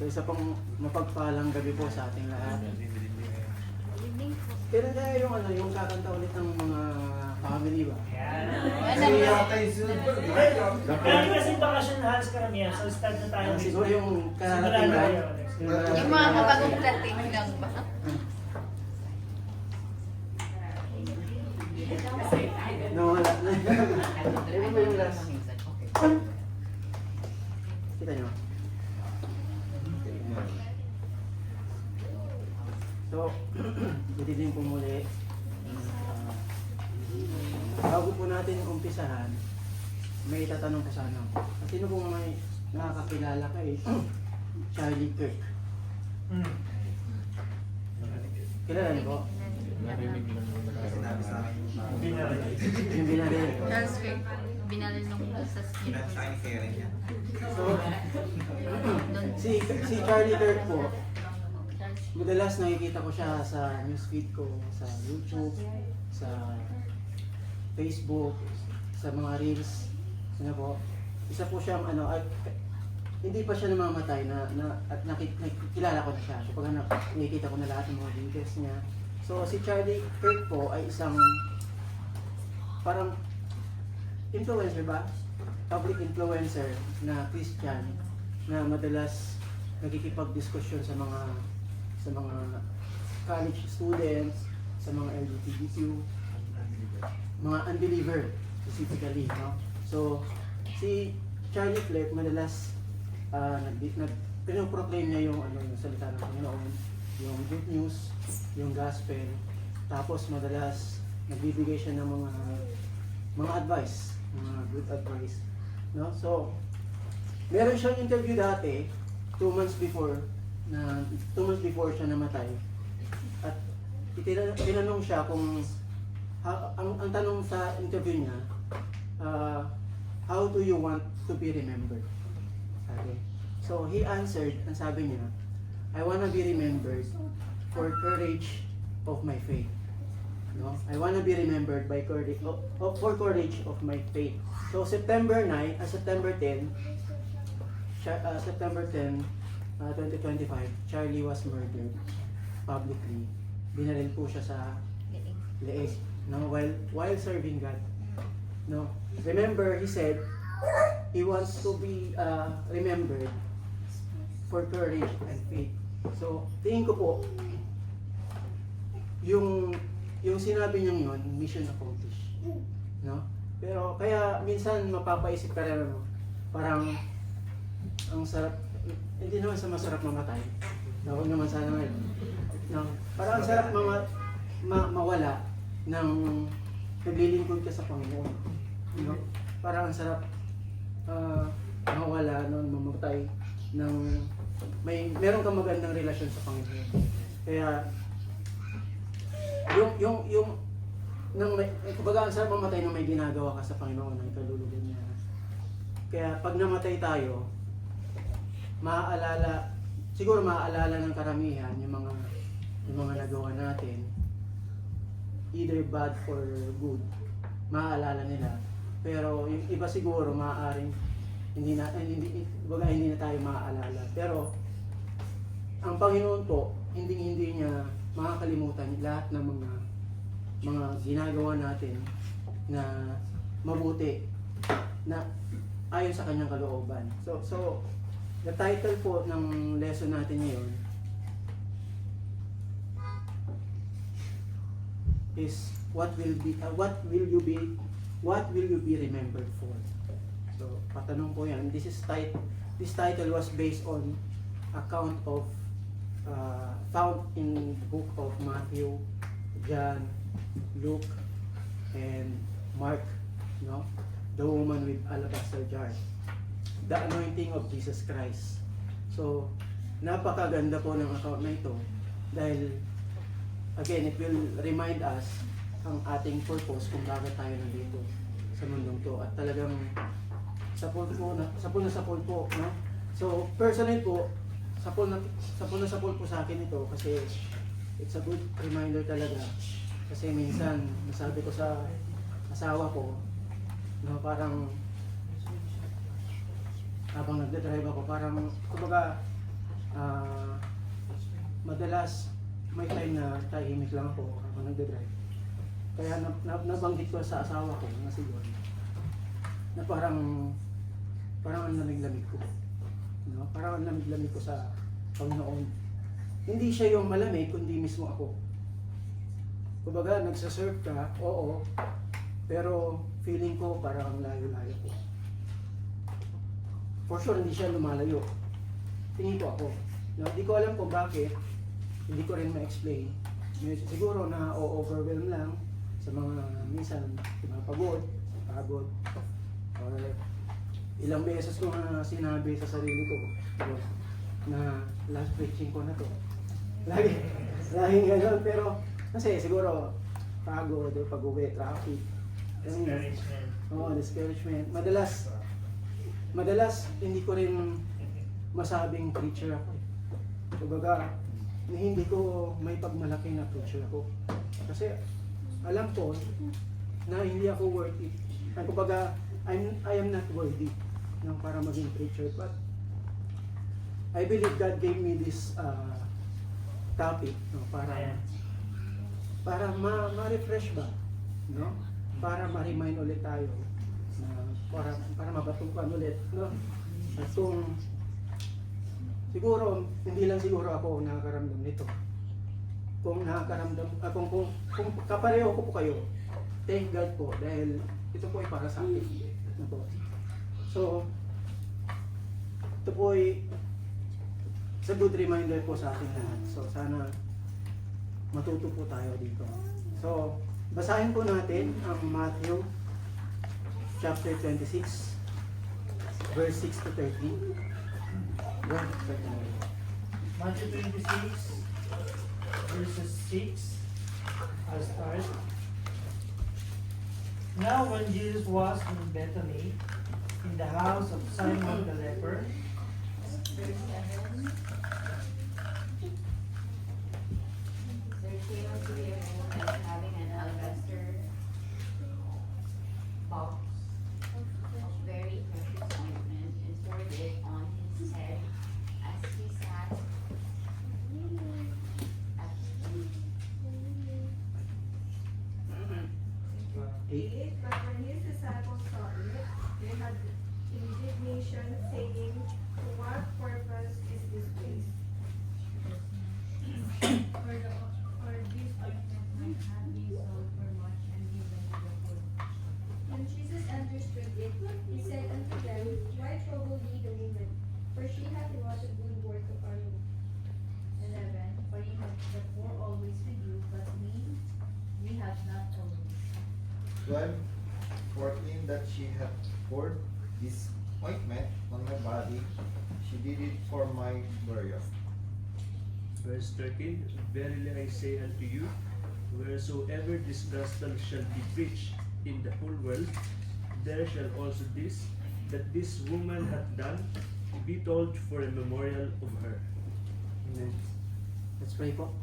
So isa pong mapagpalang gabi po sa ating lahat. Kailan kaya yung ano, yung kakanta ulit ng mga family ba? Kasi bakasyon na halos karamihan, so start na tayo. Siguro yung kararating lang. Yung mga kabagong dating lang ba? No, wala na. Ano ba yung last? Kita nyo? So, good evening po muli. Bago po natin umpisahan, may itatanong ko sana ako. Sino pong may nakakakilala kay Charlie Kirk? Kilala niyo po? Narinig lang yung sinabi sa akin. Yung binaril. Charles Kirk, binalil nung sa skin. So, si Charlie Kirk po, madalas nakikita ko siya sa newsfeed ko, sa YouTube, sa Facebook, sa mga reels. Ano po? Isa po siyang ano, hindi pa siya namamatay at nakikilala ko na siya. So pag nakikita ko na lahat ng mga videos niya. So si Charlie Kirk po ay isang parang influencer ba? Public influencer na Christian na madalas nagkikipag-diskusyon sa mga college students, sa mga LGBTQ, mga unbeliever specifically, no? So, si Charlie Kirk madalas pinoproclaim niya yung salita ng Panginoon, yung good news, yung gospel, tapos madalas nagbibigay siya ng mga advice, mga good advice, no? So, meron siyang interview dati 2 months before siya namatay. At tinanong siya kung ang tanong sa interview niya, how do you want to be remembered? Sabi. So he answered, ang sabi niya, I wanna be remembered for courage of my faith. No? I wanna be remembered by courage for courage of my faith. So September 10, 2025, Charlie was murdered publicly. Binaril po siya sa leeg, no, while serving God. No. Remember, he said he wants to be remembered for courage and faith. So, tingin ko po yung sinabi niyo yun, mission accomplished. No? Pero kaya minsan mapapaisip ka rin, parang ang sarap, hindi naman sa masarap mamatay. Huwag naman sana ngayon. No? Parang ang sarap mawala ng naglilingkod ka sa Panginoon. No? Parang ang sarap mawala ng mamatay ng meron kang magandang relasyon sa Panginoon. Kaya kumbaga ang sarap mamatay nang may ginagawa ka sa Panginoon ng kalulugan niya. Kaya pag namatay tayo, siguro maaalala ng karamihan yung mga nagawa natin, either bad or good, maaalala nila. Pero yung iba siguro maaaring hindi na tayo maaalala. Pero ang Panginoon po, hindi niya makakalimutan lahat ng mga ginagawa natin na mabuti, na ayon sa kanyang kalooban. So the title po ng lesson natin ngayon is what will you be remembered for? So patanong po yan. This title was based on account of found in the book of Matthew, John, Luke, and Mark, no? The woman with alabaster jar. The anointing of Jesus Christ. So, napakaganda po ng account na ito dahil, again, it will remind us ang ating purpose kung bakit tayo nandito sa mundong to. At talagang sapul po, no? So, personally po, sapul na sapul po sa akin ito kasi it's a good reminder talaga. Kasi minsan, nasabi ko sa asawa ko, no, parang habang nagdadrive ako, parang kumbaga madalas may time na tahimik lang ako habang nagdadrive. Kaya nabanggit ko sa asawa ko na si John na parang ang lamig-lamig ko. No? Parang ang lamig-lamig ko sa Panginoon. Hindi siya yung malamig, kundi mismo ako. Kumbaga, nagsaserve ka, oo, pero feeling ko parang layo-layo ko. For sure, hindi siya lumalayo. Tingin ko ako. No, hindi ko alam kung bakit, hindi ko rin ma-explain. Siguro na o-overwhelm lang sa mga minsan, mga pagod, or ilang beses ko na sinabi sa sarili ko na last preaching ko na to. Laging gano'n, pero kasi siguro pagod, pag-uwi, traffic. Discouragement. Oo, discouragement. Madalas hindi ko rin masabing preacher ako. Kumbaga, hindi ko may pagmalaki na preacher ako. Kasi alam ko na hindi ako worth it. Kumbaga, I am not worthy ng para maging preacher. But I believe God gave me this topic, no, para ma-refresh ba, no? Para ma-remind ulit tayo na para mabatukan ulit, no? At kung siguro hindi lang siguro ako nakakaramdam nito. Kung nakakaramdam kung kapareho ko po kayo, thank God po dahil ito po ay para sa akin. No po. So ito po ay it's a good reminder po sa ating lahat. So sana matuto po tayo dito. So basahin po natin ang Matthew chapter 26 verse 6 to 13. Matthew 26, verses 6. I'll start. Now when Jesus was in Bethany, in the house of Simon the leper, Verse 7. There came unto him a woman having an alabaster box of very precious ointment, and poured it on his head as he sat at his feet. 8. But when his disciples saw it, they had indignation, saying, "To what purpose is this place? For this ointment might have been sold for much and given to the poor." When Jesus understood it, he said unto them, "Why trouble ye the woman? For she hath wrought a good work upon you." 11. For you have the poor always with you, but me ye have not always. 12, 14, that she had poured this ointment on my body, she did it for my burial. Verse 13, Verily I say unto you, wheresoever this gospel shall be preached in the whole world, there shall also this, that this woman hath done, be told for a memorial of her. Amen. Let's pray po.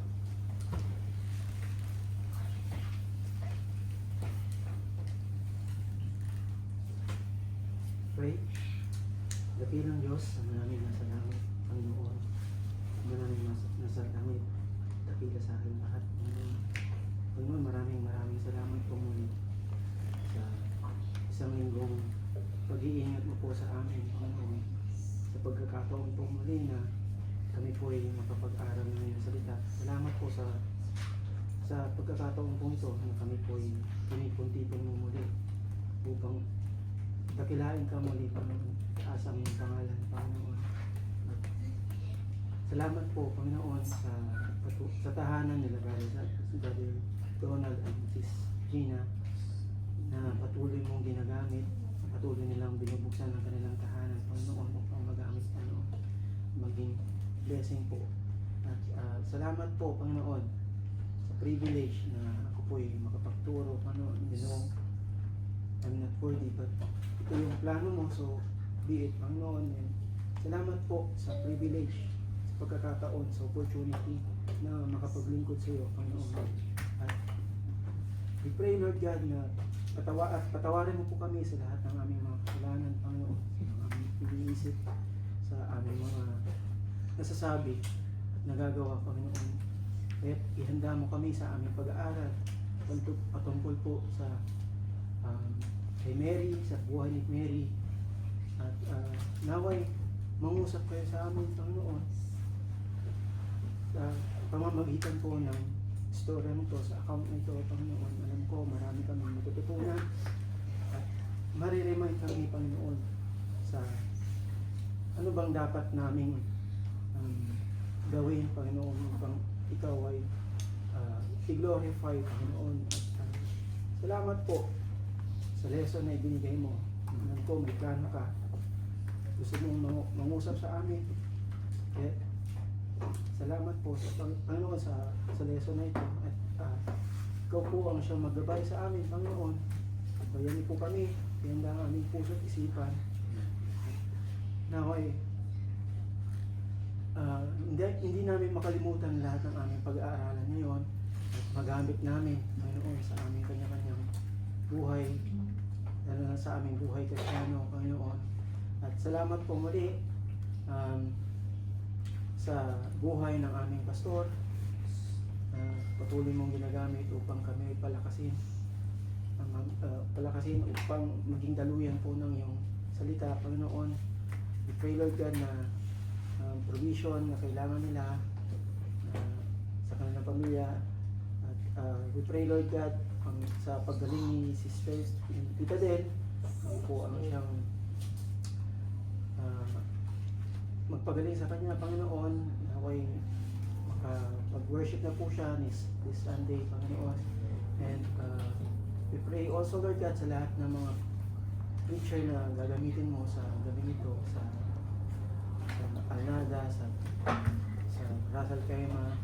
Pray. Dakilang Diyos, sa maraming nasa langit, Panginoon. Maraming nasa langit, dakila sa akin lahat. Panginoon, maraming salamat po muli sa isang linggong pag-iingat mo po sa amin, Panginoon. Sa pagkakataon po muli na kami po ay makapag-aral ng iyong salita. Salamat po sa pagkakataon po ito na kami po ay pinipuntitin mo muli upang dakilain ka muli, Panginoon, sa asang iyong pangalan, Panginoon. At salamat po, Panginoon, sa tahanan nila, Brother Donald at Sis Gina, na patuloy mong ginagamit, patuloy nilang binubuksan ang kanilang tahanan, Panginoon, upang magamit, Panginoon, maging blessing po. At salamat po, Panginoon, sa privilege na ako po ay makapagturo, Panginoon. You know, I'm not worthy, but ito yung plano mo, so be it, Panginoon. And salamat po sa privilege, sa pagkakataon, sa opportunity na makapaglingkod sa iyo, Panginoon. At we pray, Lord God, na patawarin mo po kami sa lahat ng aming mga kasalanan, Panginoon, sa aming iniisip, sa aming mga nasasabi at nagagawa, Panginoon. Kaya ihanda mo kami sa aming pag-aaral patungkol po sa kay Mary, sa buhay ni Mary. At naway, mangusap kayo sa amin, Panginoon. Sa pamamagitan po ng istorya nito, sa account nito, Panginoon, alam ko marami kami matututunan at mariremind kami, Panginoon, sa ano bang dapat naming gawin, Panginoon, upang ikaw ay i-glorify, Panginoon. At salamat po sa lesson na ibinigay mo. Alam ko, may plano ka. Gusto mong mangusap sa amin. Kaya, salamat po sa Panginoon sa lesson na ito. At ikaw po ang siyang maggabay sa amin, Panginoon. Bayani po kami. Handa ang aming puso at isipan. Naway, hindi namin makalimutan lahat ng aming pag-aaralan ngayon at magamit namin, Panginoon, sa aming kanya-kanyang buhay, lalo na sa aming buhay Kristiyano, Panginoon. At salamat po muli sa buhay ng aming pastor. Patuloy mong ginagamit upang kami palakasin upang maging daluyan po ng iyong salita, Panginoon. We pray, Lord God, na provision na kailangan nila sa kanilang pamilya. At we pray, Lord God, sa paggaling ni Sister Tita Del, po ang siyang magpagaling sa kanya, Panginoon. Naway mag-worship na po siya this Sunday, Panginoon. And we pray also, Lord God, sa lahat ng mga preacher na gagamitin mo sa gabi nito, sa Alnada, sa Russell Kema,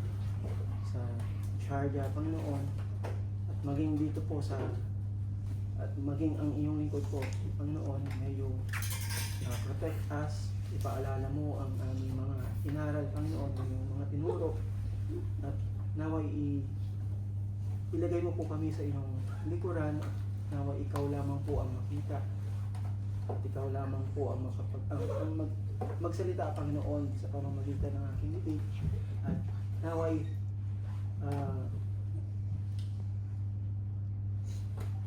sa Sharjah, Panginoon, at maging dito po at maging ang iyong lingkod po, Panginoon, ngayon protect us, ipaalala mo ang aming mga inaral, Panginoon, yung mga tinuro, at naway ilagay mo po kami sa iyong likuran, naway ikaw lamang po ang makita, at ikaw lamang po ang magsalita, Panginoon, sa pamamagitan ng aking bibig. At naway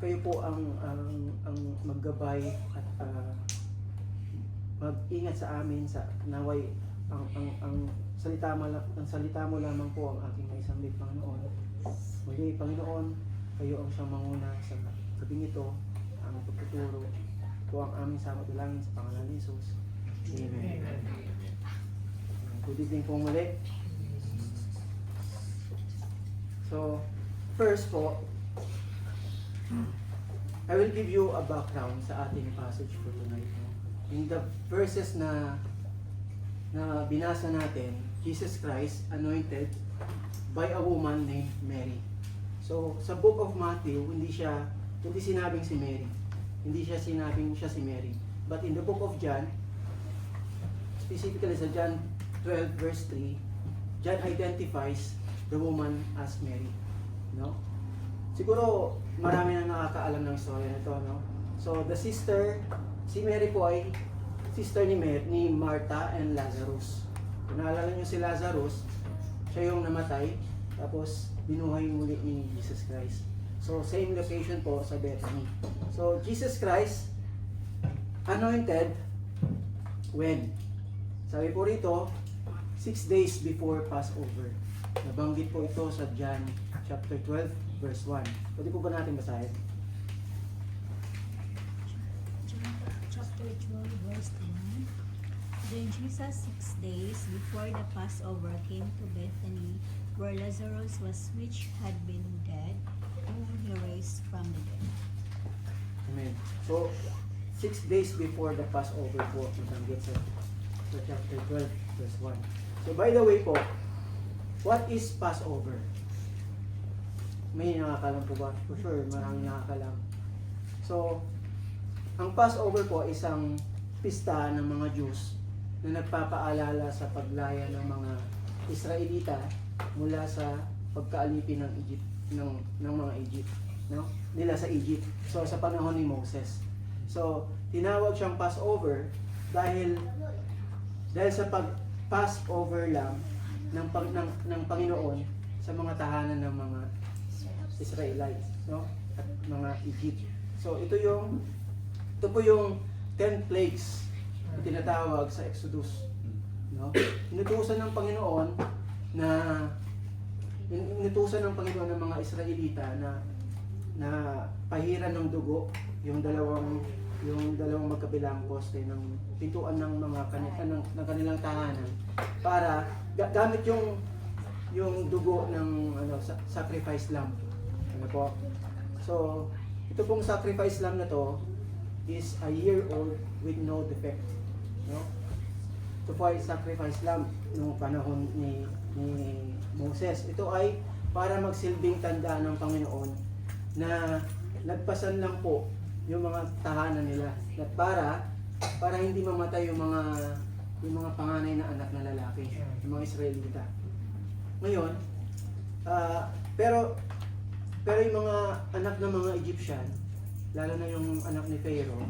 kayo po ang maggabay at mag-ingat sa amin, sa naway ang salita mo lamang po ang aking may sambit, Panginoon. Muli, Panginoon, kayo ang siyang manguna sa gabing ito, ang pagtuturo. Ito ang aming sama tulangin sa pangalan ni Jesus. Amen. Good evening po muli. So, first po, I will give you a background sa ating passage for tonight. In the verses na binasa natin, Jesus Christ anointed by a woman named Mary. So, sa book of Matthew, hindi sinabing si Mary. Hindi siya sinabing siya si Mary. But in the book of John, specifically sa John 12 verse 3, John identifies the woman as Mary. No? Siguro marami na nakakaalam ng story na ito, no? So the sister, si Mary po ay sister ni Martha and Lazarus. Kung naalala niyo si Lazarus, siya yung namatay, tapos binuhay muli ni Jesus Christ. So same location po sa Bethany. So Jesus Christ anointed when? Sabi po rito, 6 days before Passover. Nabanggit po ito sa John chapter 12 verse 1. Pwede po ba natin basahin? Chapter 12 verse 1. Then Jesus 6 days before the Passover came to Bethany, where Lazarus was, which had been dead, whom he raised from the dead. Amen. So 6 days before the Passover po, nabanggit sa chapter 12 verse 1. So by the way po, what is Passover? May nakakalam po ba? For sure, maraming nakakalam. So, ang Passover po ay isang pista ng mga Jews na nagpapaalala sa paglaya ng mga Israelita mula sa pagkaalipin ng Egypt, ng mga Egypt, no? Nila sa Egypt. So, sa panahon ni Moses. So, tinawag siyang Passover dahil sa Passover lamb ng Panginoon sa mga tahanan ng mga Israelites, no? At mga Egypt. So ito po yung 10 plagues na tinatawag sa Exodus, no? Inutusan ng Panginoon ng mga Israelita na pahiran ng dugo yung dalawang magkabilang poste ng pintuan ng mga ng kanilang tahanan para gamit yung dugo ng sacrifice lamb. Ano po? So, ito pong sacrifice lamb na to is a year old with no defect. No? Ito po ay sacrifice lamb noong panahon ni Moses. Ito ay para magsilbing tanda ng Panginoon na nagpasan lang po yung mga tahanan nila at para hindi mamatay yung mga panganay na anak na lalaki, yung mga Israelita. Ngayon, pero yung mga anak ng mga Egyptian, lalo na yung anak ni Pharaoh,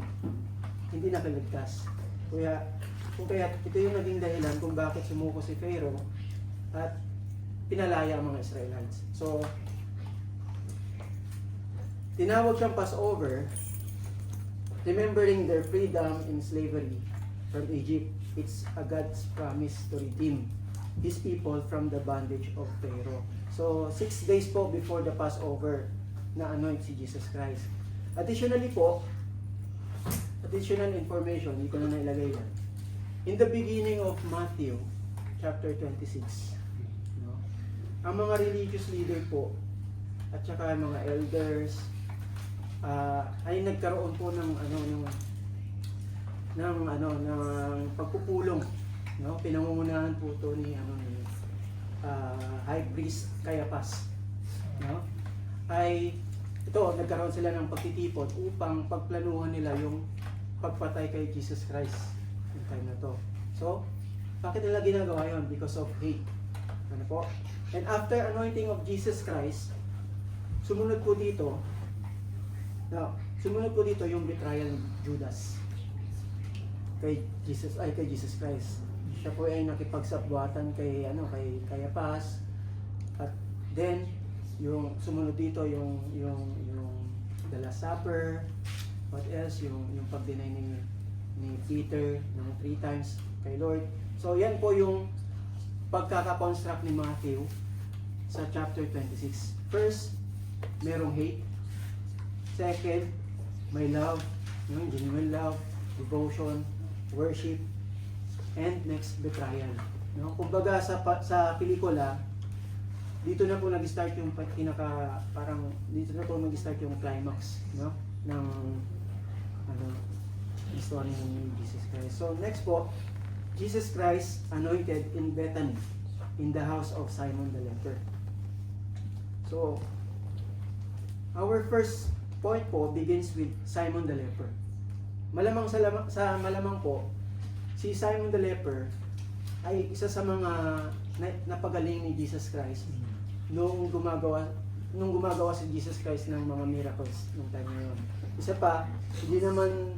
hindi nakaligtas. Kaya ito yung naging dahilan kung bakit sumuko si Pharaoh at pinalaya ang mga Israelites. So, tinawag siyang Passover, remembering their freedom in slavery from Egypt. It's a God's promise to redeem His people from the bondage of Pharaoh. So, 6 days po before the Passover na anoint si Jesus Christ. Additionally po, additional information, hindi ko na nailagay yan. In the beginning of Matthew, chapter 26, no, ang mga religious leader po, at saka mga elders, ay nagkaroon po ng pagpupulong, no? Pinangungunahan po ito ni High Priest Caiaphas, no? Ay ito, nagkaroon sila ng pagtitipon upang pagplanuhan nila yung pagpatay kay Jesus Christ yung time na to. So, bakit nila ginagawa yun? Because of hate. Ano po? And after anointing of Jesus Christ, sumunod po dito yung betrayal ni Judas kay Jesus Christ. Siya po ay nakipagsabwatan kay Caiaphas, at then yung sumunod dito yung the Last Supper, what else, yung pag-deny ni Peter ng 3 times kay Lord. So yan po yung pagkaka-construct ni Matthew sa chapter 26. First, merong hate. Second, may love, genuine love, devotion, worship, and next, betrayal. No? Kumbaga sa pelikula, dito na po nag-start yung dito na po nag-start yung climax, no? Ng story ng Jesus Christ. So next po, Jesus Christ anointed in Bethany, in the house of Simon the leper. So our first point po begins with Simon the leper. Malamang po, si Simon the leper ay isa sa mga napagaling ni Jesus Christ nung gumagawa si Jesus Christ ng mga miracles nung time na yun. Isa pa, hindi naman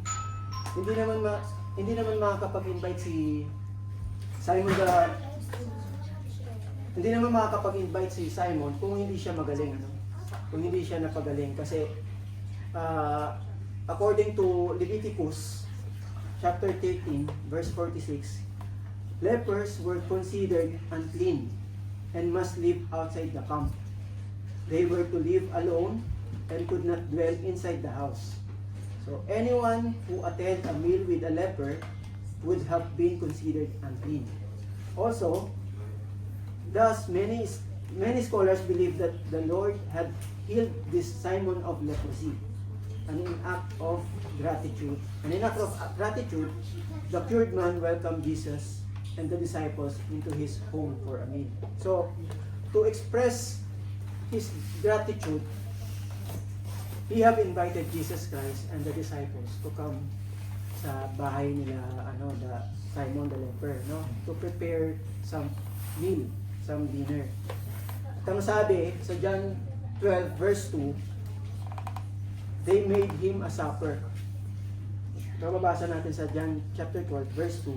makakapag-invite si Simon kung hindi siya magaling, kung hindi siya napagaling, kasi according to Leviticus chapter 13 verse 46, lepers were considered unclean and must live outside the camp. They were to live alone and could not dwell inside the house. So anyone who attended a meal with a leper would have been considered unclean. Also, thus many scholars believe that the Lord had healed this Simon of leprosy. And in act of gratitude, the cured man welcomed Jesus and the disciples into his home for a meal. So, to express his gratitude, he have invited Jesus Christ and the disciples to come sa bahay nila, the Simon the leper, no, to prepare some meal, some dinner. At ang sabi sa John 12 verse 2, they made him a supper. So, mababasa natin sa John chapter 12 verse 2,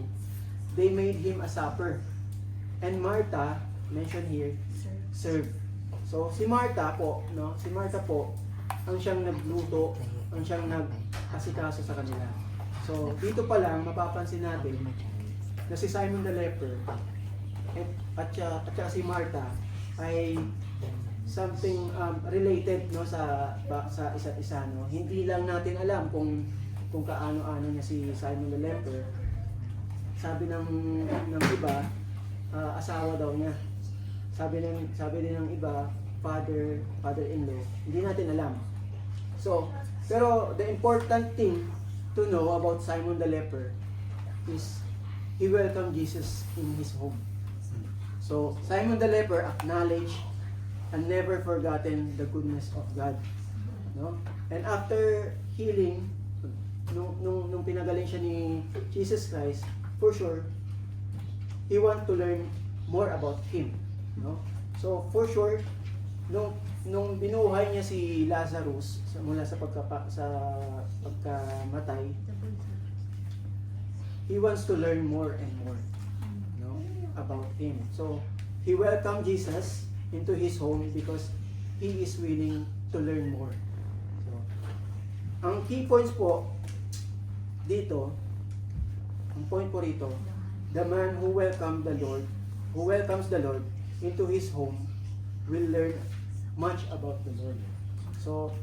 they made him a supper. And Martha, mentioned here, serve. So si Martha po, no? Si Martha po ang siyang nagluto, ang siyang nag-asikaso sa kanila. So dito pa lang mapapansin natin na si Simon the leper at saka si Martha ay something related, no, sa isa't isa, no. Hindi lang natin alam kung kaano-ano niya si Simon the leper. Sabi ng iba, asawa daw niya. Sabi din ng iba, father-in-law. Hindi natin alam. So, pero the important thing to know about Simon the leper is he welcomed Jesus in his home. So, Simon the leper acknowledged and never forgotten the goodness of God. No? And after healing, nung pinagaling siya ni Jesus Christ, for sure, he want to learn more about Him. No? So, for sure, nung binuhay niya si Lazarus mula sa pagkamatay, he wants to learn more and more, no, about Him. So, he welcomed Jesus into his home because he is willing to learn more. So, ang key points po dito, ang point po rito, the man who welcomes the Lord into his home will learn much about the Lord. So,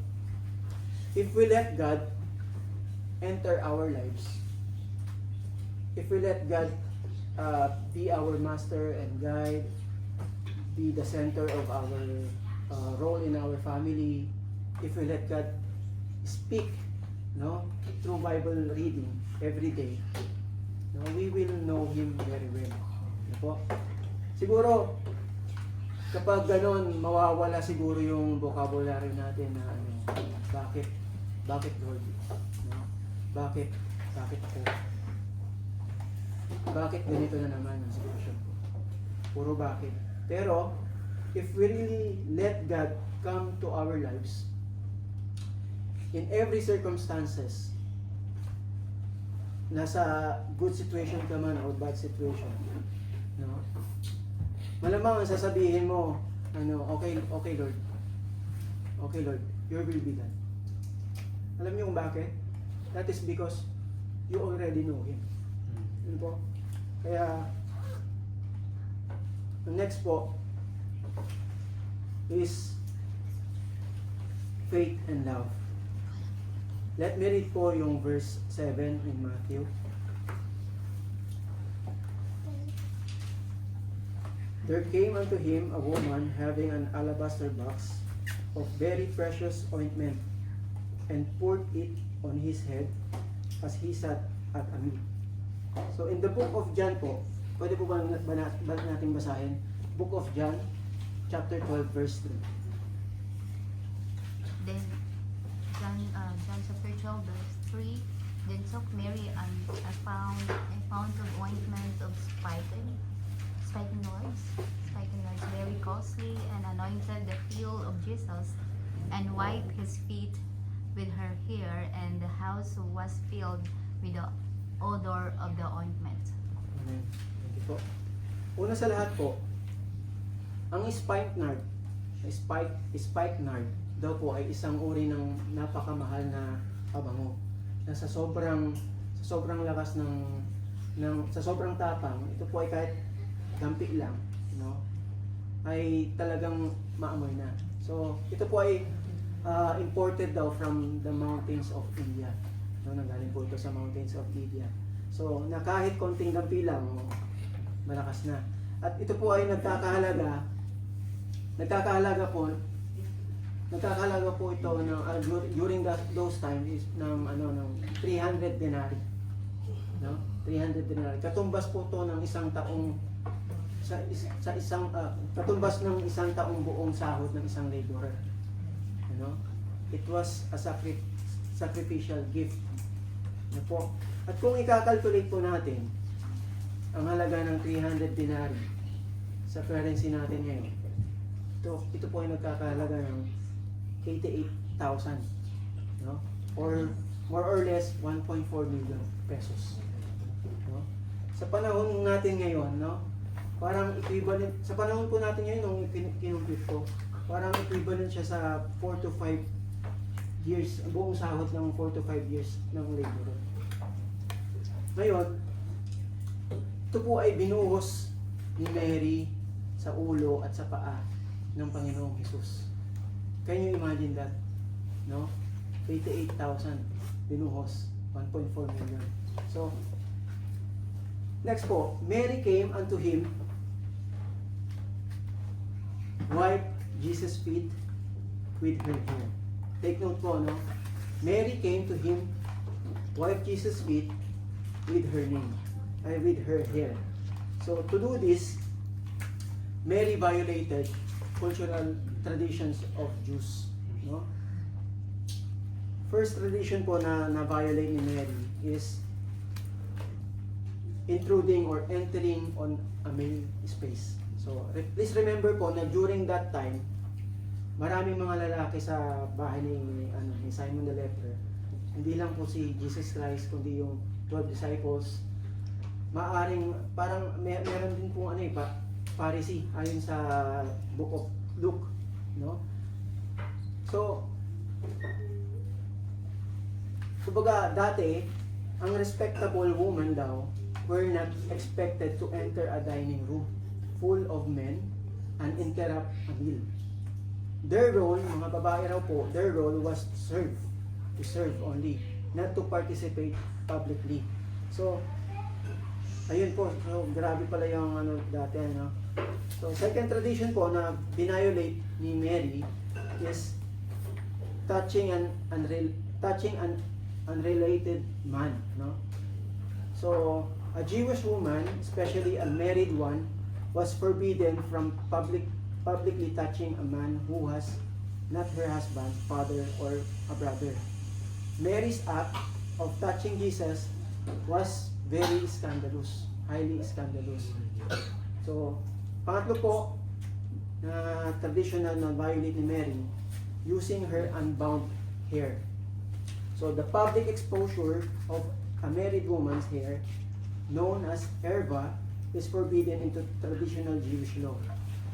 if we let God enter our lives, if we let God be our master and guide, be the center of our role in our family, if we let God speak, no, through Bible reading every day, no, we will know Him very well. Ano po? Siguro, kapag ganon, mawawala siguro yung vocabulary natin na ano, bakit Lord? No? Bakit ako? Bakit ganito na naman ang sitwasyon ko? Puro bakit. Pero, if we really let God come to our lives, in every circumstances, nasa good situation ka man o bad situation, no? Malamang ang sasabihin mo, okay Lord. Okay Lord, your will be done. Alam niyo kung bakit? That is because you already know Him. Yun po. Kaya, the next po is faith and love. Let me read po yung verse 7 in Matthew. There came unto him a woman having an alabaster box of very precious ointment, and poured it on his head as he sat at a meat. So in the book of John po, pwede po ba natin basahin? Book of John, chapter 12, verse 3. Then John chapter 12 verse 3. Then took Mary a pound of ointment of spikenards, very costly, and anointed the heel of Jesus, and wiped his feet with her hair, and the house was filled with the odor of the ointment. Amen. Thank you po. Una sa lahat po, ang spikenard daw po ay isang uri ng napakamahal na pabango. Na sa sobrang lakas sa sobrang tapang, ito po ay kahit dampi lang, no, ay talagang maamoy na. So, ito po ay imported daw from the mountains of India. No, nanggaling po ito sa mountains of India. So, na kahit konting dampi lang, malakas na. At ito po ay nagkakahalaga po ito ng during those times ng 300 denarii. No? 300 denarii. Katumbas po to ng isang taong katumbas ng isang taong buong sahod ng isang laborer. You know? It was a sacrificial gift. Ano po? At kung i-calculate po natin ang halaga ng 300 denarii sa currency natin ngayon, ito po ay nagkakahalaga ng 88,000, no? Or more or less 1.4 million pesos. No? Sa panahon natin ngayon, no? parang equivalent, sa panahon po natin ngayon, nung kinumpit ko, parang equivalent siya sa 4 to 5 years, buong sahod ng 4 to 5 years ng labor. Ngayon, ito po ay binuhos ni Mary sa ulo at sa paa ng Panginoong Hesus. Can you imagine that? No? 88,000 binuhos, 1.4 million. So, next po, Mary came unto him, wiped Jesus' feet with her hair. Take note po, no? Mary came to him, wiped Jesus' feet with her with her hair. So, to do this, Mary violated cultural traditions of Jews, no? First tradition po na violate ni Mary is intruding or entering on a male space. So, please remember po na during that time, maraming mga lalaki sa bahay ni Simon the Leper. Hindi lang po si Jesus Christ, kundi yung 12 disciples. Maaring, parang meron din po Pharisee, ayon sa Book of Luke, no? So, kumbaga dati, ang respectable woman daw were not expected to enter a dining room full of men and interrupt a meal. Their role, mga babae raw po, their role was to serve only, not to participate publicly. So, ayun po, so grabe pala yung dati, no? So, second tradition po na binayolate ni Mary is touching an unrelated man, no? So, a Jewish woman, especially a married one, was forbidden from publicly touching a man who has not her husband, father, or a brother. Mary's act of touching Jesus was very scandalous, highly scandalous. So, pangatlo po, na traditional na violate ni Mary, using her unbound hair. So, the public exposure of a married woman's hair, known as erva, is forbidden into traditional Jewish law.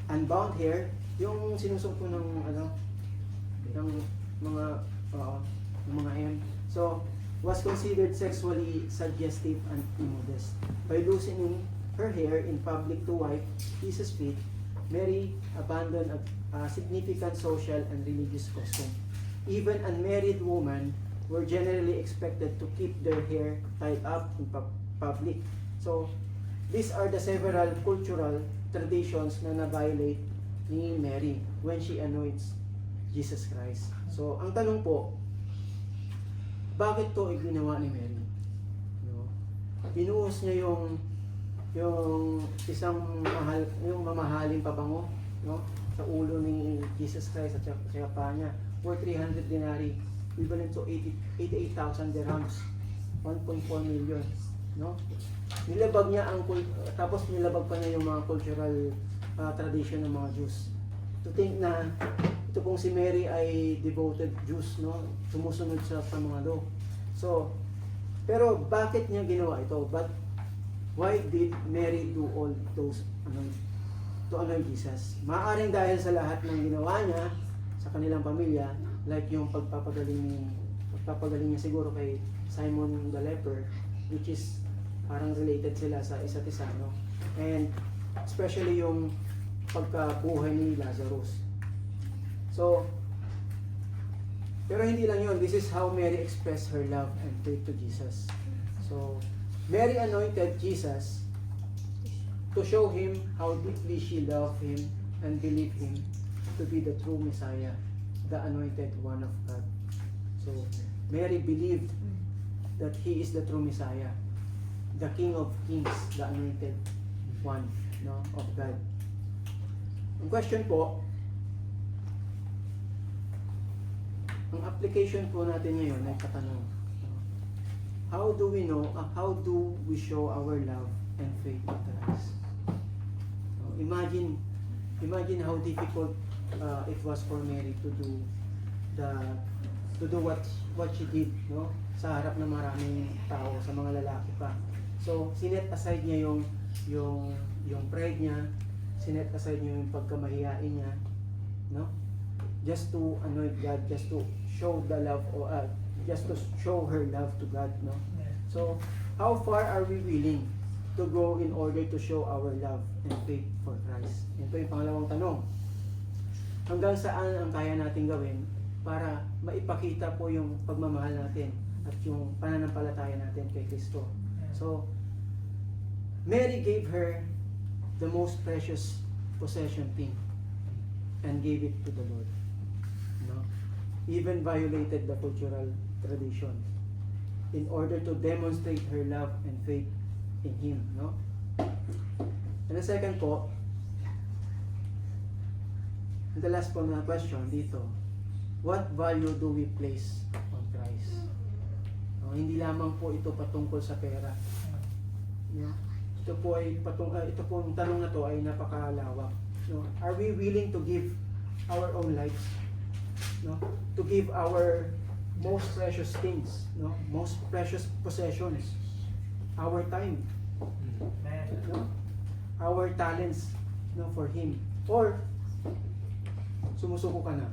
Unbound hair, yung sinusok po ng ng mga M. So, was considered sexually suggestive and immodest. By loosening her hair in public to wipe Jesus' feet, Mary abandoned a significant social and religious custom. Even unmarried women were generally expected to keep their hair tied up in public. So, these are the several cultural traditions na na-violate ni Mary when she anoints Jesus Christ. So, ang tanong po, bakit to ginawa ni Mary? No? Binuhos niya yung isang mamahaling pabango, no? Sa ulo ni Jesus Christ at sa paa niya, for 300 denarii, equivalent to 88,000 dirhams, 1.4 million, no? Nilabag niya tapos nilabag pa niya yung mga cultural tradition ng mga Jews. To think na ito pong si Mary ay devoted Jews, no? Sumusunod siya sa mga law. So, pero bakit niya ginawa ito? But why did Mary do all those to anoint Jesus? Maaaring dahil sa lahat ng ginawa niya sa kanilang pamilya, like yung pagpapagaling niya siguro kay Simon the Leper, which is parang related sila sa isa't isa, no? And especially yung pagkabuhay ni Lazarus. So, pero hindi lang yun. This is how Mary expressed her love and faith to Jesus. So, Mary anointed Jesus to show him how deeply she loved him and believed him to be the true Messiah, the anointed one of God. So, Mary believed that he is the true Messiah, the King of Kings, the anointed one, no, of God. Ang question po, ang application po natin ngayon ay katanong. How do we know, how do we show our love and faith in Christ? Imagine how difficult it was for Mary to do what she did, no? Sa harap ng maraming tao, sa mga lalaki pa. So, sinet aside niya yung yung pride niya, sinet aside niya yung pagkamahiyain niya, no? Just to anoint God, just to show the love, or just to show her love to God, no? So, how far are we willing to go in order to show our love and faith for Christ? Yan po yung pangalawang tanong. Hanggang saan ang kaya natin gawin para maipakita po yung pagmamahal natin at yung pananampalataya natin kay Kristo. So, Mary gave her the most precious possession thing and gave it to the Lord. No? Even violated the cultural tradition in order to demonstrate her love and faith in Him. No? And the second po, and the last po na question dito, what value do we place on Christ? No, hindi lamang po ito patungkol sa pera. No? Ito po yung tanong na to ay napakalawak. No? Are we willing to give our own lives? No? To give our most precious things, no? Most precious possessions, our time, no? Our talents, no, for Him, or sumusuko ka na,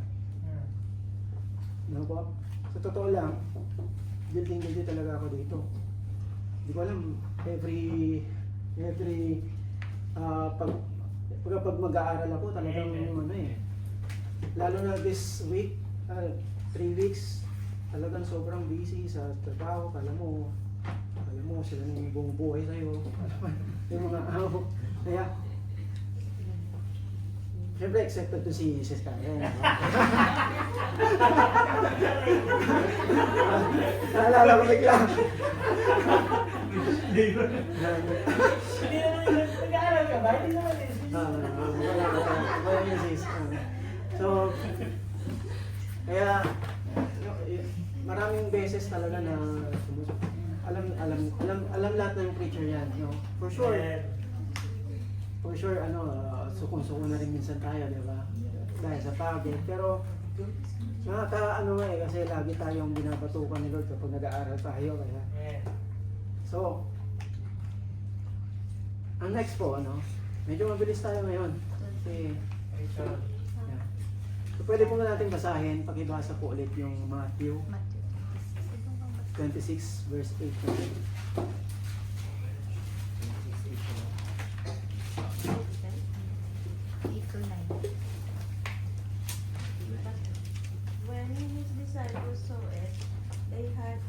no po? Sa totoo lang, building talaga ako dito. Hindi ko alam, every pag mag-aaral ako talagang lalo na this week, 3 weeks, talagang sobrang busy sa trabaho. Alam mo sila na yung buong buhay sa'yo. Yung mga aho. Kaya, syempre accepted to si Sis Karen. Naalala ko bigla. Hindi naman nag-aaral ka ba? Hindi naman Wala yun, sis. So, kaya, maraming beses talaga na alam lahat ng preacher yan, no? For sure, sukong-suko na rin minsan tayo, di ba? Dahil sa pagod. Pero, kasi lagi tayong binabatukan ni Lord kapag nag-aaral tayo. Kaya, so, ang next po, medyo mabilis tayo ngayon. Kasi, yeah. So, pwede po natin basahin, pakibasa po ulit yung Matthew 26 verse 8. When his disciples saw it, they had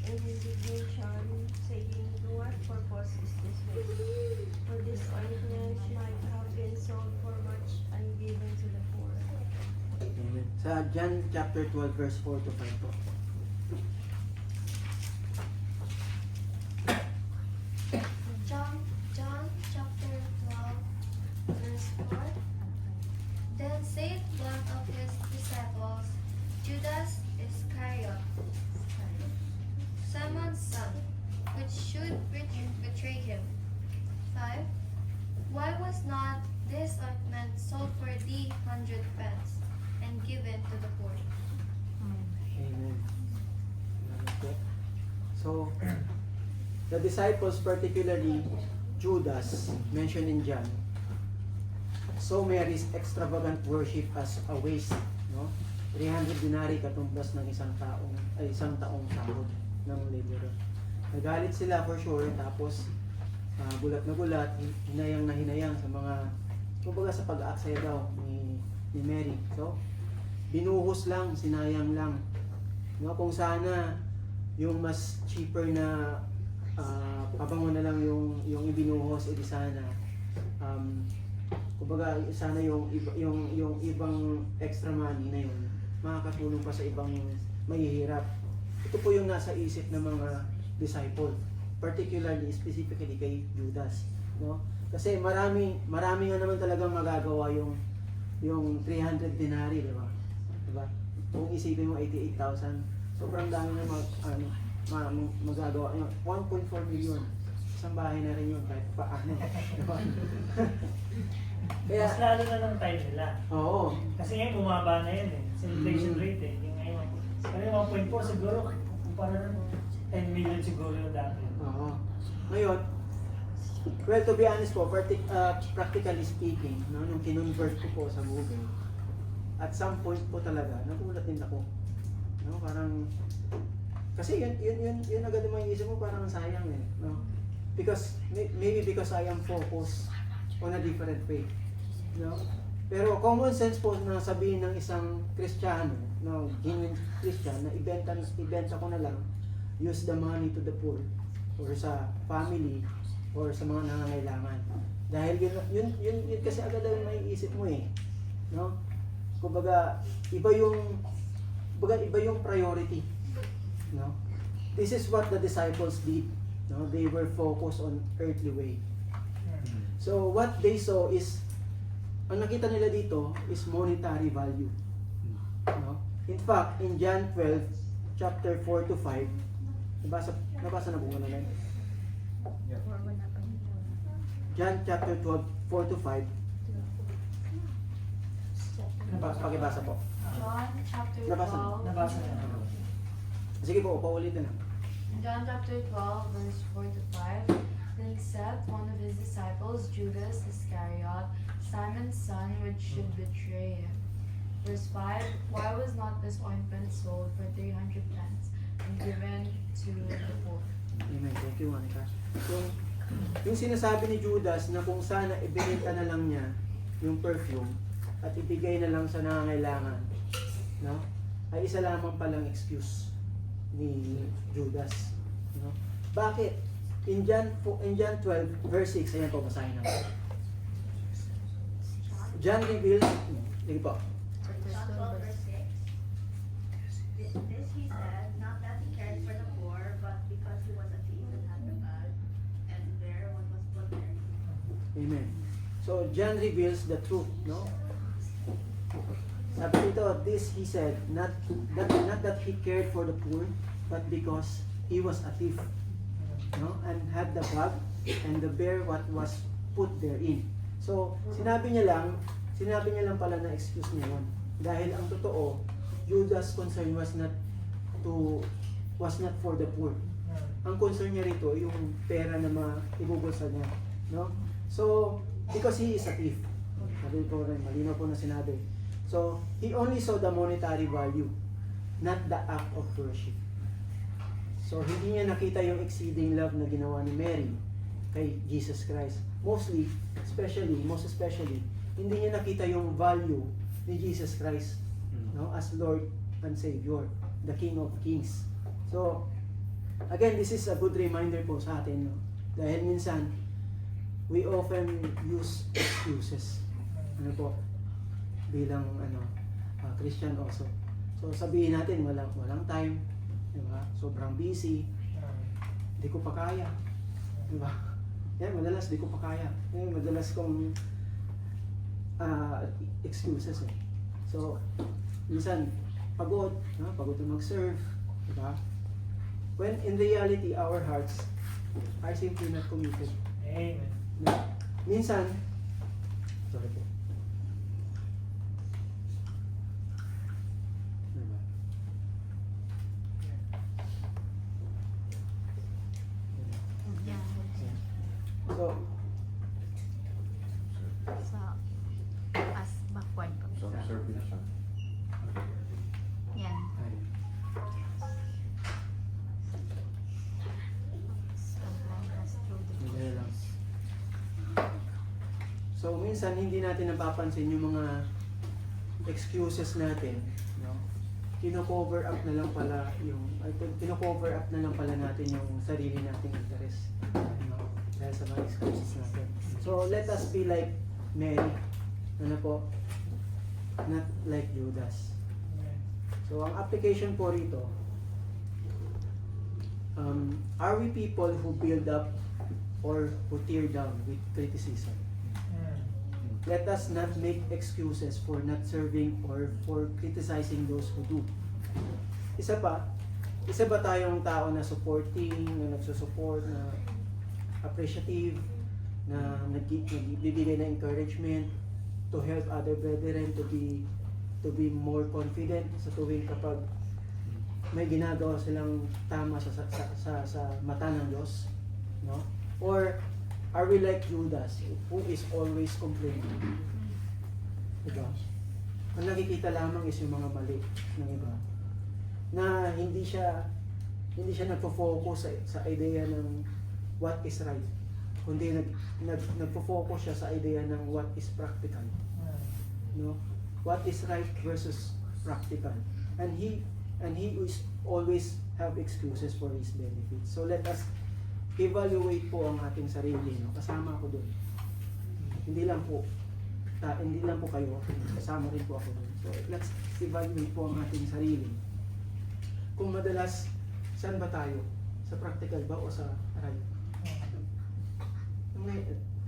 an indignation, saying, "To what purpose is this made? For this ointment might have been sold for much and given to the poor." Amen. Sa John chapter 12 verse 4 to 5 po. John chapter 12, verse 4. Then said one of his disciples, Judas Iscariot, Simon's son, which should betray him. 5. Why was not this ointment sold for 100 pence and given to the poor? Amen. Salamat po. So, the disciples, particularly Judas, mentioned in John, saw Mary's extravagant worship as a waste, no? 300 dinari katumbas ng isang taong sahod ng laborer. Nagalit sila for sure, tapos gulat na gulat, hinayang sa mga, kumbaga sa pag-aaksaya daw ni Mary. So, binuhos lang, sinayang lang. No, kung sana yung mas cheaper na pabango na lang yung ibinuhos, edi sana kumbaga sana yung ibang extra money na yun makakatulong pa sa ibang mahihirap. Ito po yung nasa isip ng mga disciple, particularly specifically kay Judas, no? Kasi marami nga naman talagang magagawa yung 300 dinari, di ba? Diba? Kung isipin mo 88,000, sobrang dami na magagawa. 1.4 million. Isang bahay na rin yun kahit paano. Diba? Kaya, mas lalo na ng time nila. oo. Kasi ngayon bumaba na yun sa inflation rate Yung ngayon, kasi 1.4 siguro, kumpara ng 10 million siguro yung dati. Oo. Ngayon, Well, to be honest po, practically speaking, no, nung kinonvert ko po sa Google, at some point po talaga, nagulat din ako. No, parang, kasi yun agad yung maiisip mo, parang sayang eh. No? Because, maybe because I am focused on a different way. No? Pero common sense po na sabihin ng isang Kristiyano, no, genuine Christian, na ibenta ko na lang, use the money to the poor, or sa family, or sa mga nangangailangan. Dahil yun kasi agad ang maiisip mo eh. No? Kumbaga, iba yung priority. No? This is what the disciples did. No? They were focused on earthly way. So what they saw is, ang nakita nila dito is monetary value. No? In fact, in John 12, chapter 4 to 5, nabasa na po muna na yun? John chapter 12, 4 to 5, pakibasa po. John chapter Nabasa na. 12. Nabasa na. Sige po, paulitin na. John chapter 12, verse 4 to 5. Then except one of his disciples, Judas Iscariot, Simon's son, which should betray him. Verse 5. Why was not this ointment sold for 300 pence and given to the poor? Amen. Thank you, Monica. Yung sinasabi ni Judas na kung sana ibinenta na lang niya yung perfume at ibigay na lang sa nangangailangan, no? Ay isa lamang palang excuse ni Judas, no? Bakit? In John 12 verse 6, ayan po, basahin natin. John reveals, sige po. Chapter 12, verse 6. This he said, not that he cared for the poor, but because he was a thief and had the bag, and there what was put there. Amen. So John reveals the truth, no? Sabi dito, this he said, not that he cared for the poor, but because he was a thief, no? And had the bag and the bear what was put therein. So sinabi niya lang pala na excuse niya yun. Dahil ang totoo, Judas' concern was not for the poor. Ang concern niya rito yung pera na maibubulsa niya, no? So because he is a thief. Sabi ko rin, malinaw po na sinabi. So, he only saw the monetary value, not the act of worship. So, hindi niya nakita yung exceeding love na ginawa ni Mary kay Jesus Christ. Most especially, hindi niya nakita yung value ni Jesus Christ, no, as Lord and Savior, the King of Kings. So, again, this is a good reminder po sa atin, no? Dahil minsan, we often use excuses. Ano po? Bilang Christian also. So sabihin natin walang time, di ba? Sobrang busy. Di ko pa kaya. Di ba? Yan, madalas di ko pa kaya. Yan, madalas kong excuses eh. So minsan pagod, no? Pagod na mag-serve, di ba? When in reality our hearts are simply not committed. Amen. No? Minsan, sorry po. Diba? Yeah. So, So, as backward po. So, service siya. Yan. Someone has through the Hindi lang. So, minsan hindi natin napapansin yung mga excuses natin, no? Kino-cover up na lang pala natin yung sarili nating interest, no? Dahil sa mga excuses natin. So, let us be like Mary, ano po? Not like Judas. So, ang application po rito, are we people who build up or who tear down with criticism? Let us not make excuses for not serving or for criticizing those who do. Isa ba tayong tao na supporting, na nagsusupport, na appreciative, na nagbibigay ng encouragement to help other brethren to be more confident sa tuwing kapag may ginagawa silang tama sa mata ng Diyos, no? Or Are we like Judas, who is always complaining? Diba? Ang nakikita lamang is yung mga mali ng iba. Na hindi siya nagfo-focus sa idea ng what is right. Kundi nagfo-focus siya sa idea ng what is practical. No? What is right versus practical. And he is always have excuses for his benefits. So let us evaluate po ang ating sarili, no? Kasama ako doon. Hindi lang po kayo, kasama rin po ako doon. So let's evaluate po ang ating sarili. Kung madalas, saan ba tayo? Sa practical ba o sa right?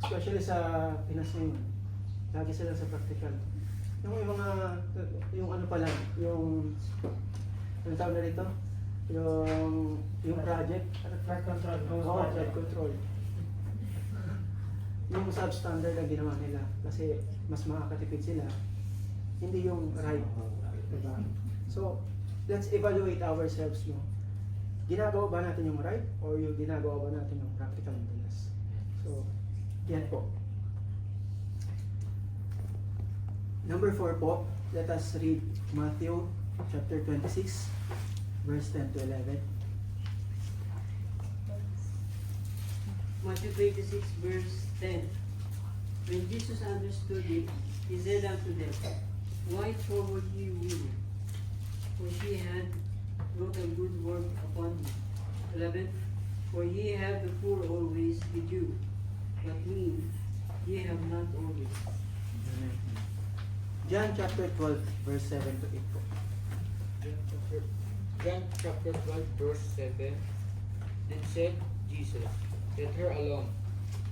Especially sa Pinas ngayon, lagi sila sa practical. Yung ano pa lang, yung ano tawag na rito? Yung project, Flood control. flood control. Yung substandard na ginawa nila kasi mas makakatipid sila, hindi yung right. Diba? So, let's evaluate ourselves, no? Ginagawa ba natin yung right or yung ginagawa ba natin yung practical madalas? So, yan po. Number 4 po, let us read Matthew chapter 26, verse 10 to 11. Matthew 26, verse 10. When Jesus understood it, he said unto them, Why trouble ye women? For she had wrought a good work upon me. 11. For ye have the poor always with you, but me ye have not always. John chapter 12, verse 7 to 8 po. John chapter 12 verse 7. Then said Jesus, Let her alone.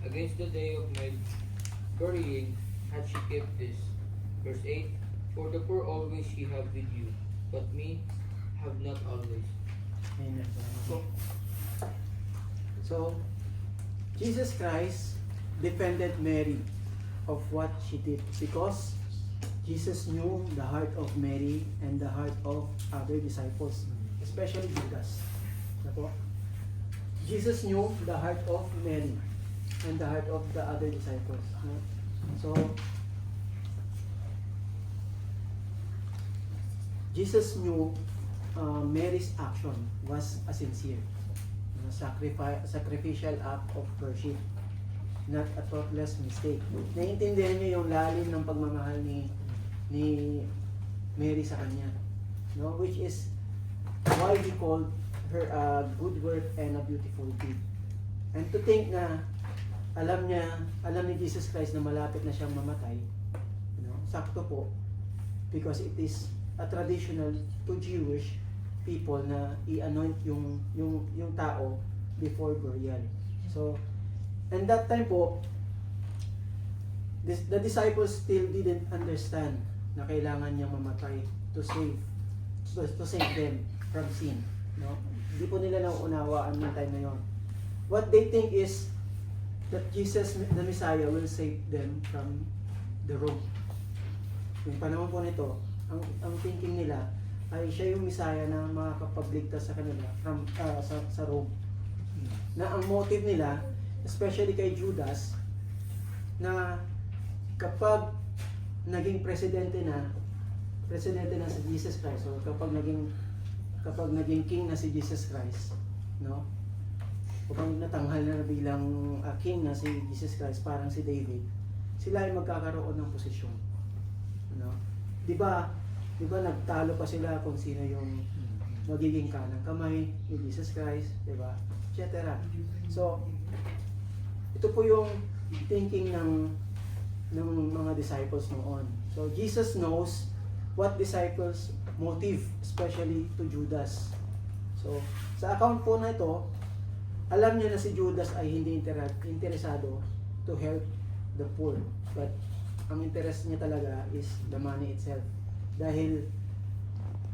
Against the day of my burying hath she kept this. Verse 8. For the poor always ye have with you, but me have not always. Amen. So, Jesus Christ defended Mary of what she did because Jesus knew the heart of Mary and the heart of other disciples, especially Judas. Diba? Jesus knew the heart of Mary and the heart of the other disciples. So, Jesus knew Mary's action was a sincere, sacrificial act of worship, not a thoughtless mistake. Naiintindihan niyo yung lalim ng pagmamahal ni Mary sa kanya, no? Which is why he called her a good work and a beautiful deed. And to think na alam ni Jesus Christ na malapit na siyang mamatay, sakto po, because it is a traditional to Jewish people na i-anoint yung tao before burial. So, and that time po, the disciples still didn't understand na kailangan niyang mamatay to save them from sin. No? Hindi po nila nauunawaan ng time na yon. What they think is that Jesus, the Messiah, will save them from the Rome. Yung panahon po nito, ang thinking nila ay siya yung Messiah na makakapagligtas sa kanila from sa Rome. Na ang motive nila, especially kay Judas, na kapag naging presidente na si Jesus Christ, o kapag naging king na si Jesus Christ, no? Kapag natanghal na bilang king na si Jesus Christ, parang si David, sila ay magkakaroon ng posisyon. No? Di ba nagtalo pa sila kung sino yung magiging kanang kamay ni Jesus Christ, di ba? Etc. So, ito po yung thinking ng mga disciples noon. So, Jesus knows what disciples' motive, especially to Judas. So, sa account po na ito, alam niya na si Judas ay hindi interesado to help the poor. But, ang interest niya talaga is the money itself. Dahil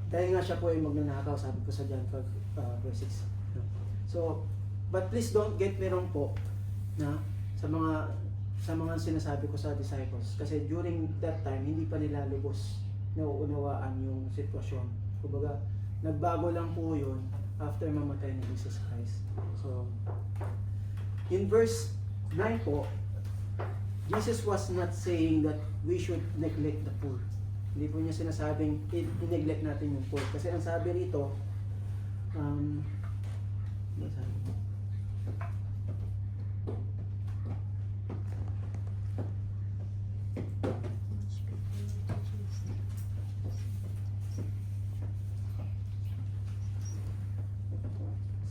nga siya po ay magnanakaw, sabi ko sa John 5, verse 6. No? So, but please don't get me wrong po, na sa mga sinasabi ko sa disciples, kasi during that time hindi pa nila lubos nauunawaan yung sitwasyon. Kumbaga, nagbago lang po yun after mamatay ni Jesus Christ. So, in verse 9 po, Jesus was not saying that we should neglect the poor. Hindi po niya sinasabing i-neglect natin yung poor. Kasi ang sabi rito, ano sabi mo?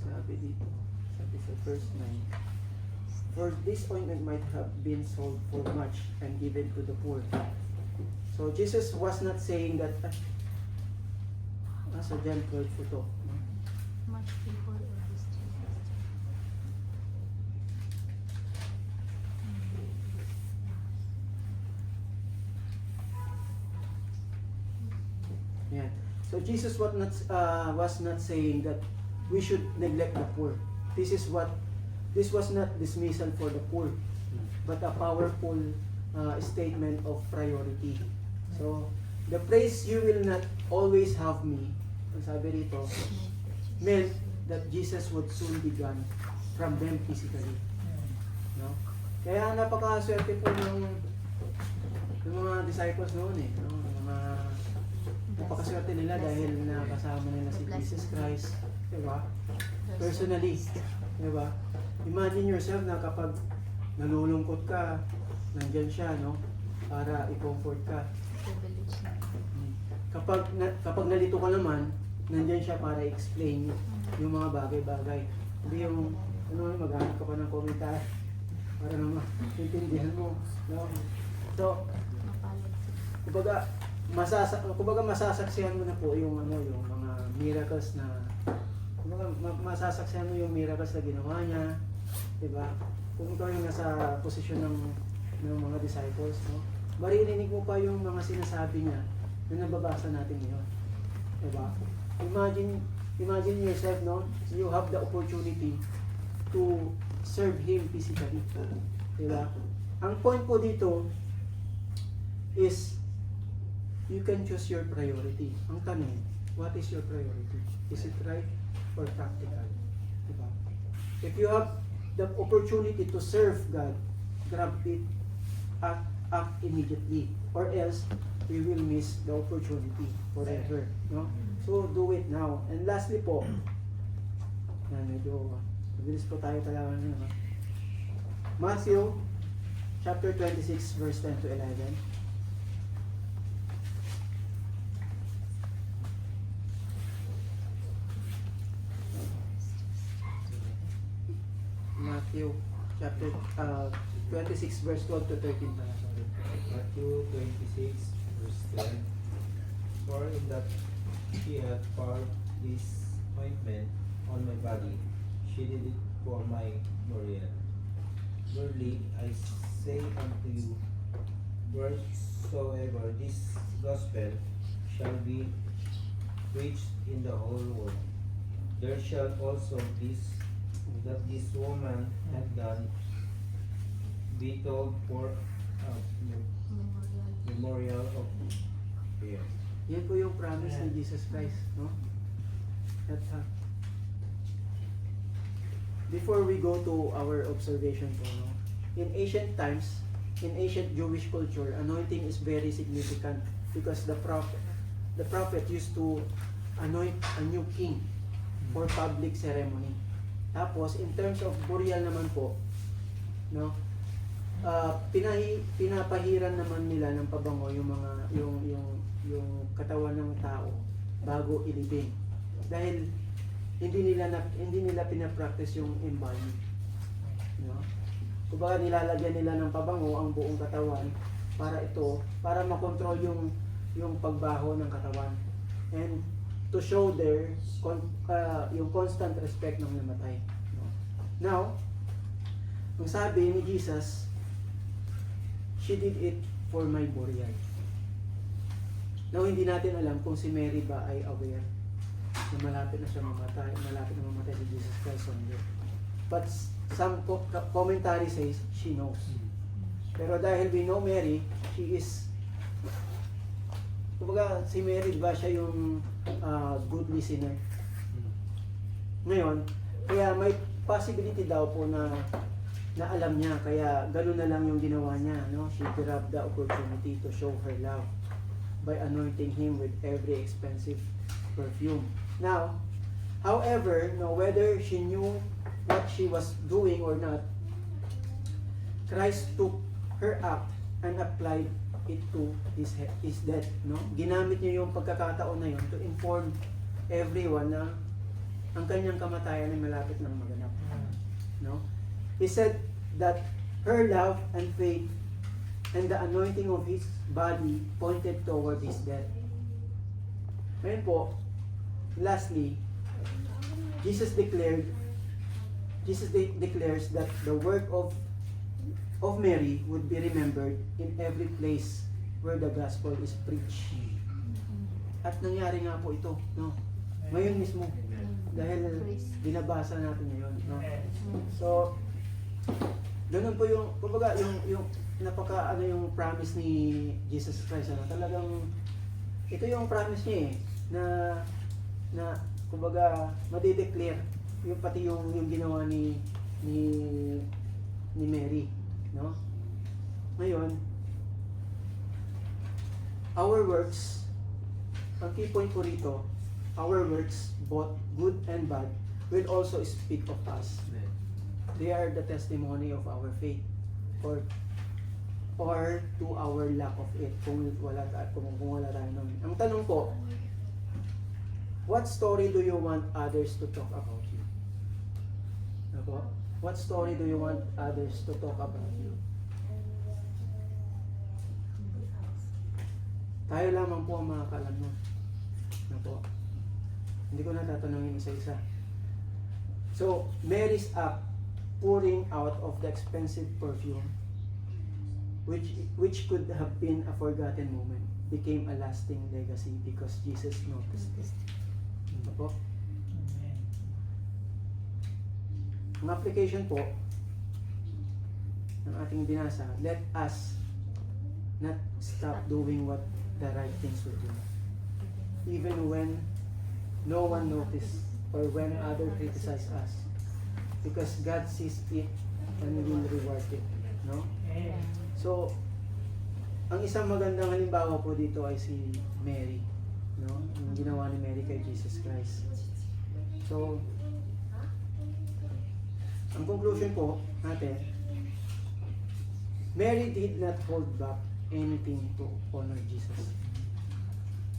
Sabi dito, sabi sa verse 9, for this ointment might have been sold for much and given to the poor. So Jesus was not saying that sa John 12 po to. Much people of this Jesus. Yeah. So Jesus was not saying that we should neglect the poor. This was not dismissal for the poor, but a powerful statement of priority. So the phrase "you will not always have me," ang sabi rito, meant that Jesus would soon be gone from them physically. No? Kaya napakaswerte po ng mga disciples noon eh. No? Napakaswerte nila dahil nakasama nila si Jesus Christ. Diba? Personally. Diba? Imagine yourself na kapag nalulungkot ka, nandyan siya, no? Para i-comfort ka. Privilege na. Kapag nalito ka naman, nandyan siya para i-explain yung mga bagay-bagay. Hindi yung, maghanap ka pa ng komentar para naman intindihan mo. No? So, Mapalad. kumbaga masasaksihan mo na po yung yung mga miracles na masasaksihan mo yung miracles na ginawa niya, 'di ba? Kung ikaw yung nasa posisyon ng mga disciples, no? Maririnig mo pa yung mga sinasabi niya na nababasa natin ngayon. 'Di ba? Imagine yourself, no? You have the opportunity to serve him physically. 'Di ba? Ang point po dito is you can choose your priority. Ang tanong, what is your priority? Is it right or practical? Diba? If you have the opportunity to serve God, grab it, act immediately, or else we will miss the opportunity forever. No? So do it now. And lastly po, medyo mabilis po tayo talaga na. Matthew chapter 26 verse 10 to 11. Matthew chapter 26 verse 12 to 13 pala, sorry. Matthew 26, verse 10. For in that she had poured this ointment on my body, she did it for my burial. Verily I say unto you, wheresoever this gospel shall be preached in the whole world, there shall also that this woman had done be told for memorial of prayer. Yan po yung promise ni Jesus Christ, no? At before we go to our observation po, no? In ancient times, in ancient Jewish culture, anointing is very significant because the prophet used to anoint a new king for public ceremony. Tapos, in terms of burial naman po, no, pinapahiran naman nila ng pabango yung mga yung katawan ng tao bago ilibing. Dahil hindi nila pinapractice yung embalming. No? Kumbaga nilalagyan nila ng pabango ang buong katawan para makontrol yung pagbaho ng katawan. And to show their yung constant respect ng namatay. No? Now, ang sabi ni Jesus, she did it for my burial. Now, hindi natin alam kung si Mary ba ay aware na malapit na siya mamatay si Jesus Christ on earth. But some commentary says she knows. Pero dahil we know Mary, she is, kumbaga si Mary ba siya yung good listener. Ngayon, kaya may possibility daw po na na alam niya, kaya ganun na lang yung ginawa niya, no? She grabbed the opportunity to show her love by anointing him with every expensive perfume. Now, however, no, whether she knew what she was doing or not, Christ took her act and applied it to his death, no? Ginamit niya yung pagkakataon na yun to inform everyone na ang kanyang kamatayan ay malapit nang maganap, no? He said that her love and faith and the anointing of his body pointed toward his death. Ngayon po, lastly, Jesus declares that the work of Mary would be remembered in every place where the gospel is preached. At nangyari nga po ito, no? Ngayon mismo, dahil binabasa natin ngayon, no? So, ganun po yung, kumbaga, yung napaka, yung promise ni Jesus Christ, ano? Talagang, ito yung promise niya eh, na kumbaga, madideclare, yung pati yung ginawa ni Mary, no? Ngayon, our works, ang key point ko rito, our works, both good and bad, will also speak of us. They are the testimony of our faith, or to our lack of it, kung wala tayo nun. Ang tanong po, what story do you want others to talk about you? Ako? What story do you want others to talk about you? Tayo lamang po ang makakalam nun. Ako? Hindi ko na tatanungin isa-isa. So, Mary's act, pouring out of the expensive perfume, which could have been a forgotten moment, became a lasting legacy because Jesus noticed it. Ito po. Ang application po ng ating binasa, let us not stop doing what the right things to do, even when no one notices or when others criticize us, because God sees it and will reward it, no? So, ang isang magandang halimbawa po dito ay si Mary, no? Yung ginawa ni Mary kay Jesus Christ. So, ang conclusion po natin, Mary did not hold back anything to honor Jesus.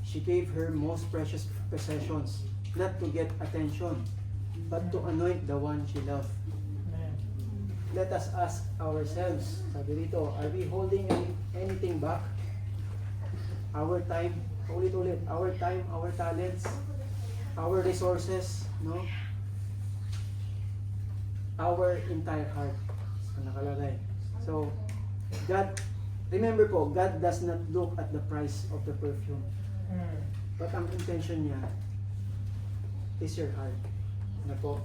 She gave her most precious possessions, not to get attention, but to anoint the one she loved. Let us ask ourselves, sabi dito, are we holding anything back? Our time, ulit-ulit, our time, our talents, our resources, no? Our entire heart, ang nakalagay. So, God, remember po, God does not look at the price of the perfume, but ang intention niya is your heart. Na po?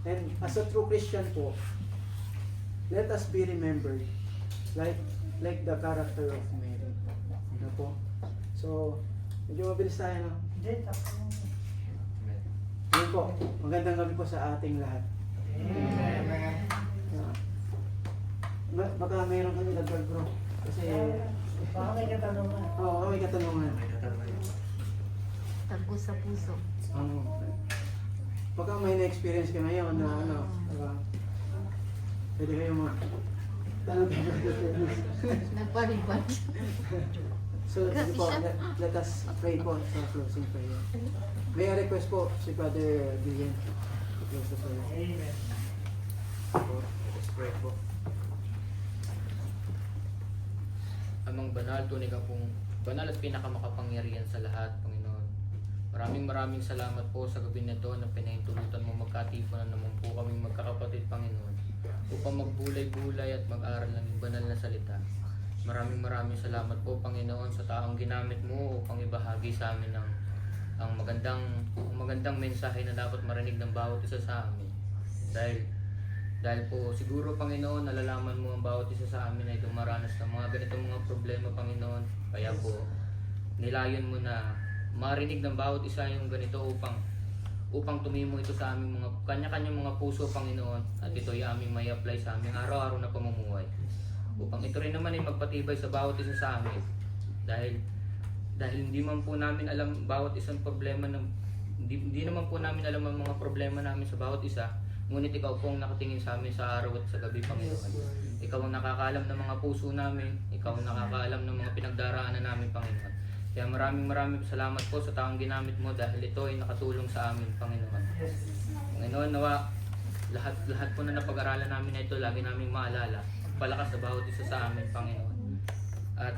And as a true Christian po, let us be remembered like the character of Mary. Na po? So, medyo mabilis tayo, no? Yun po, magandang gabi po sa ating lahat. Baka mayroon kami nag-girl bro. Kasi, Baka may katanungan. oo, may katanungan. Tagpo sa puso. Baka may na-experience ka ngayon na ano, pwede kayo tanong kayo. Nagparibad. So, sige po, let us pray po sa closing prayer. May I request po si Father Guillen to close the prayer. Amen. Let us pray po. Amang banal, tunay ka pong banal at pinakamakapangyarihan sa lahat, Panginoon. Maraming salamat po sa gabi na ito na pinahintulutan mo magkatipunan naman po kaming magkakapatid, Panginoon, upang magbulay-bulay at mag-aral ng banal na salita. Maraming salamat po, Panginoon, sa taong ginamit mo upang ibahagi sa amin ang magandang mensahe na dapat marinig ng bawat isa sa amin. Dahil po siguro, Panginoon, nalalaman mo ang bawat isa sa amin ay dumaranas ng mga ganitong mga problema, Panginoon. Kaya po, nilayon mo na marinig ng bawat isa yung ganito upang tumimo ito sa aming mga kanya-kanyang mga puso, Panginoon, at ito ay aming may apply sa aming araw-araw na pamumuhay. Upang ito rin naman ay magpatibay sa bawat isa sa amin. Dahil hindi man po namin alam bawat isang problema ng hindi naman po namin alam ang mga problema namin sa bawat isa, ngunit ikaw po ang nakatingin sa amin sa araw at sa gabi, Panginoon. Ikaw ang nakakaalam ng mga puso namin, ikaw ang nakakaalam ng mga pinagdaraanan namin, Panginoon. Kaya maraming salamat po sa taong ginamit mo dahil ito ay nakatulong sa amin, Panginoon. Panginoon, nawa lahat po na napag-aralan namin na ito, lagi namin maalala. Palakas sa bawat isa sa amin, Panginoon. At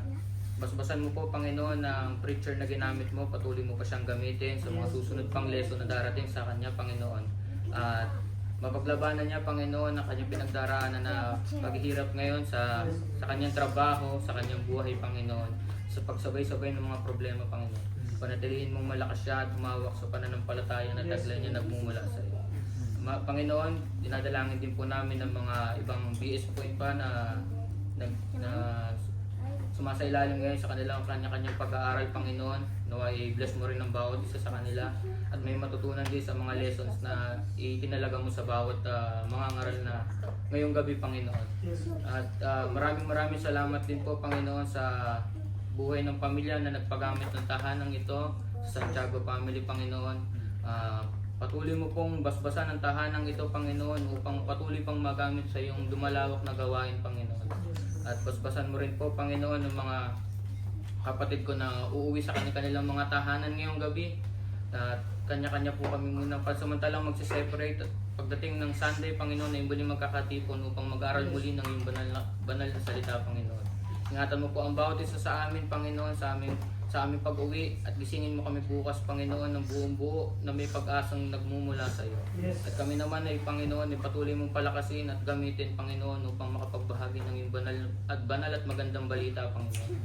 basbasan mo po, Panginoon, ang preacher na ginamit mo, patuloy mo pa siyang gamitin sa mga susunod pang lesson na darating sa kanya, Panginoon. At mapaglabanan niya, Panginoon, ang kanyang pinagdaraanan na paghihirap ngayon sa kanyang trabaho, sa kanyang buhay, Panginoon, sa pagsabay-sabay ng mga problema, Panginoon. Panatilihin mong malakas siya at humawak sa pananampalataya na taglay niya nagmumula sa iyo. Panginoon, dinadalangin din po namin ng mga ibang BS point pa na sumasailalim ngayon sa kanilang kanya-kanyang pag-aaral, Panginoon. Naway bless mo rin ang bawat isa sa kanila at may matutunan din sa mga lessons na itinalaga mo sa bawat mga ngaral na ngayong gabi, Panginoon. At maraming salamat din po, Panginoon, sa buhay ng pamilya na nagpagamit ng tahanang ito sa Santiago Family, Panginoon. Patuloy mo pong basbasan ang tahanang ito, Panginoon, upang patuloy pang magamit sa iyong dumalawak na gawain, Panginoon. At basbasan mo rin po, Panginoon, ng mga kapatid ko na uuwi sa kanilang mga tahanan ngayong gabi. At kanya-kanya po kami muna pansamantalang magsiseparate. At pagdating ng Sunday, Panginoon, ay muli magkakatipon upang mag-aral muli ng iyong banal na salita, Panginoon. Ingatan mo po ang bawat isa sa amin, Panginoon, sa aming pag-uwi, at gisingin mo kami bukas, Panginoon, ng buong buo na may pag-asang nagmumula sa iyo. At kami naman ay, Panginoon, ay patuloy mong palakasin at gamitin, Panginoon, upang makapagbahagi ng iyong banal at magandang balita, Panginoon.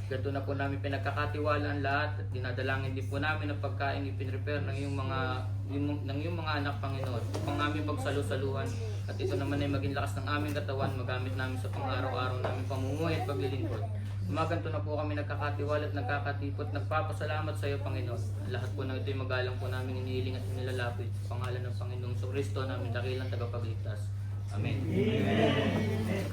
Ganito na po namin pinagkakatiwalaan lahat at dinadalangin din po namin ang pagkain ipinrepare ng iyong mga anak, Panginoon, upang aming pagsalusaluhan. At ito naman ay maging lakas ng aming katawan, magamit namin sa pang-araw-araw namin pamumuhay at paglilingkod. Ganito na po kami nagkakatiwala at nagkakatipot. Nagpapasalamat sa iyo, Panginoon. Lahat po ng ito'y magalang po namin inihiling at nilalapit sa pangalan ng Panginoong Kristo namin dakilang tagapagligtas. Amen. Amen.